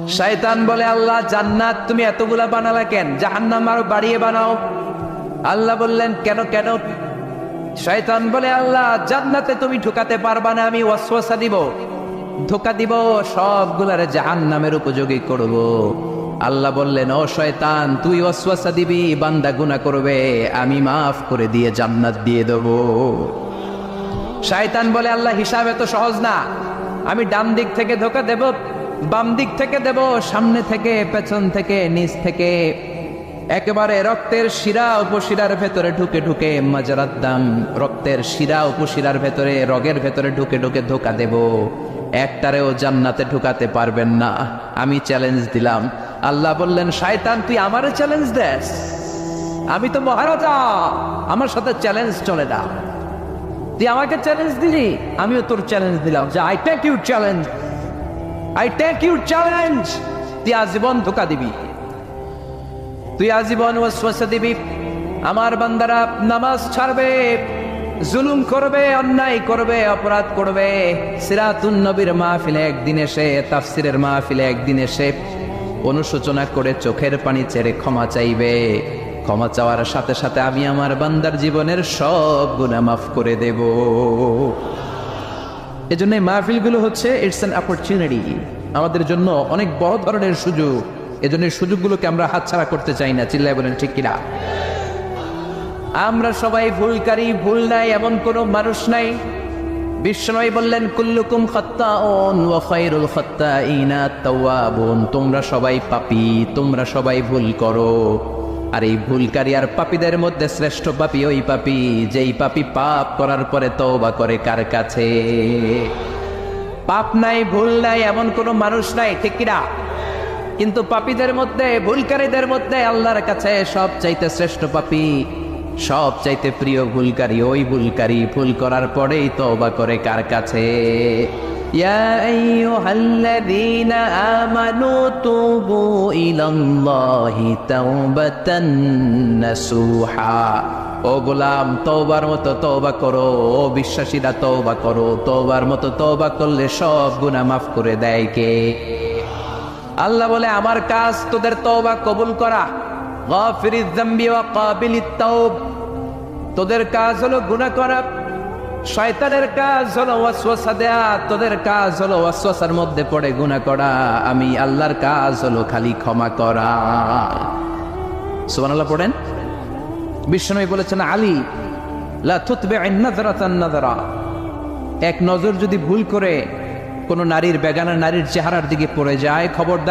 শয়তান বলে, আল্লাহ জান্নাত তুমি এতগুলা বানালা কেন, জাহান্নাম আরো বাড়িয়ে বানাও। আল্লাহ বললেন কেন কেন? শয়তান বলে, আল্লাহ জান্নাতে তুমি ঢুকাতে পারবা না, আমি ওয়াসওয়াসা দিব, ধোঁকা দিব, সবগুলারে জাহান্নামের উপযোগী করব। আল্লাহ বললেন, ও শয়তান তুই ওয়াসওয়াসা দিবি, বান্দা গুনাহ করবে, আমি মাফ করে দিয়ে জান্নাত দিয়ে দেব। শয়তান বলে, আল্লাহ হিসাব এত সহজ না, আমি ডান দিক থেকে ধোঁকা দেব, বাম দিক থেকে দেব, সামনে থেকে, পেছন থেকে, নিচ থেকে, একেবারে রক্তের শিরা উপশিরার ভেতরে ঢুকে ঢুকে, মাজরাদ্দাম রক্তের শিরা উপশিরার ভেতরে, রগের ভেতরে ঢুকে ঢুকে ধোঁকা দেব, একটারেও জান্নাতে ঢুকাতে পারবেন না, আমি চ্যালেঞ্জ দিলাম। আল্লাহ বললেন, শয়তান তুই আমারে চ্যালেঞ্জ দেস? আমি তো মহারাজা, আমার সাথে চ্যালেঞ্জ চলে না। তুই আমাকে চ্যালেঞ্জ দিলি, আমিও তোর চ্যালেঞ্জ দিলাম, যে I take you challenge, I take you challenge. তুই আজীবন ধোঁকা দিবি, তুই আজীবন ওয়াসওয়াসা দিবি, আমার বান্দারা নামাজ ছাড়বে, জুলুম করবে, অন্যায় করবে, অপরাধ করবে, সিরাতুন নবীর মাহফিলে একদিন এসে, তাফসিরের মাহফিলে একদিন এসে অনুশোচনা করে চোখের পানি ছেড়ে ক্ষমা চাইবে, ক্ষমা চাওয়ার সাথে সাথে আমি আমার বান্দার জীবনের সব গুনাহ মাফ করে দেব। এজন্য মাহফিলগুলো হচ্ছে ইটস অ্যান অপরচুনিটি, আমাদের জন্য অনেক বড় ধরনের সুযোগ। এজন্য সুযোগগুলোকে আমরা হাতছাড়া করতে চাই না। চিল্লায় বলেন ঠিক কিনা? আমরা সবাই ভুলকারী, ভুল নাই এমন কোনো মানুষ নাই। বিশ্বনবী বললেন, কুল্লুকুম খাত্তাউন ওয়া খায়রুল খাত্তাইনা আত-তাওয়াবুন, তোমরা সবাই পাপী, তোমরা সবাই ভুল করো, আর এই ভুলকারী আর পাপীদের মধ্যে শ্রেষ্ঠ পাপী ওই পাপী যেই পাপী পাপ করার পরে তওবা করে কার কাছে? পাপ নাই, ভুল নাই এমন কোনো মানুষ নাই, ঠিক কিনা? কিন্তু পাপীদের মধ্যে, ভুলকারীদের মধ্যে আল্লাহর কাছে সব চাইতে শ্রেষ্ঠ পাপী, সব চাইতে প্রিয় ভুলকারী ওই ভুলকারী ভুল করার পরেই তওবা করে কার কাছে? ইয়া আইয়ুহাল্লাযীনা আমানু তুবু ইলাল্লাহি তাওবাতান নাসুহা, ও গোলাম তওবার মতো তওবা করো, ও বিশ্বাসীরা তওবা করো, তওবার মতো তওবা করলে সব গুনাহ মাফ করে দেয় কে? আল্লাহ বলে, আমার কাজ তোদের তওবা কবুল করা, গাফিরিয যামবি ওয়া কাবিলিত তাওব। তোদের কাজ হলো গুনাহ করা, শয়তানের কাজ হলো ওয়াসওয়াসা দেয়া, তোদের কাজ হলো ওয়াসওয়াসার মধ্যে পড়ে গুনাহ করা, আমি আল্লাহর কাজ হলো খালি ক্ষমা করা। সুবহানাল্লাহ পড়েন। বিশ্বনবী বলেছেন, আলী লা তুতবি'ন নাযরাতান নাযরা, এক নজর যদি ভুল করে কোন নারীর, বেগানা নারীর চেহারার দিকে পড়ে যায়, খবরদার